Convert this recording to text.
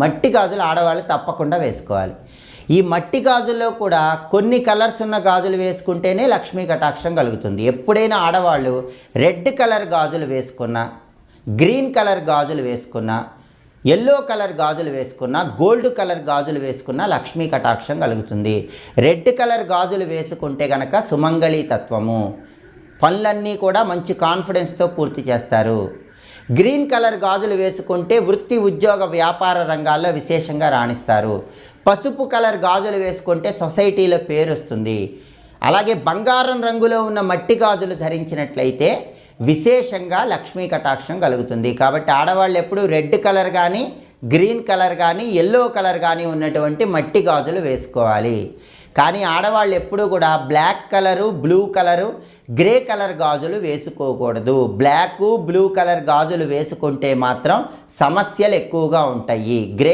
మట్టి గాజులు ఆడవాళ్ళు తప్పకుండా వేసుకోవాలి. ఈ మట్టి గాజుల్లో కూడా కొన్ని కలర్స్ ఉన్న గాజులు వేసుకుంటేనే లక్ష్మీ కటాక్షం కలుగుతుంది. ఎప్పుడైనా ఆడవాళ్ళు రెడ్ కలర్ గాజులు వేసుకున్నా, గ్రీన్ కలర్ గాజులు వేసుకున్నా, ఎల్లో కలర్ గాజులు వేసుకున్నా, గోల్డ్ కలర్ గాజులు వేసుకున్నా లక్ష్మీ కటాక్షం కలుగుతుంది. రెడ్ కలర్ గాజులు వేసుకుంటే కనుక సుమంగళి తత్వము, పనులన్నీ కూడా మంచి కాన్ఫిడెన్స్తో పూర్తి చేస్తారు. గ్రీన్ కలర్ గాజులు వేసుకుంటే వృత్తి, ఉద్యోగ, వ్యాపార రంగాల్లో విశేషంగా రాణిస్తారు. పసుపు కలర్ గాజులు వేసుకుంటే సొసైటీలో పేరు వస్తుంది. అలాగే బంగారం రంగులో ఉన్న మట్టి గాజులు ధరించినట్లయితే విశేషంగా లక్ష్మీ కటాక్షం కలుగుతుంది. కాబట్టి ఆడవాళ్ళు ఎప్పుడు రెడ్ కలర్ కానీ, గ్రీన్ కలర్ కానీ, ఎల్లో కలర్ కానీ ఉన్నటువంటి మట్టి గాజులు వేసుకోవాలి. కానీ ఆడవాళ్ళు ఎప్పుడూ కూడా black colour, blue colour, grey colour గాజులు వేసుకోకూడదు. బ్లాక్, బ్లూ కలర్ గాజులు వేసుకుంటే మాత్రం సమస్యలు ఎక్కువగా ఉంటాయి. గ్రే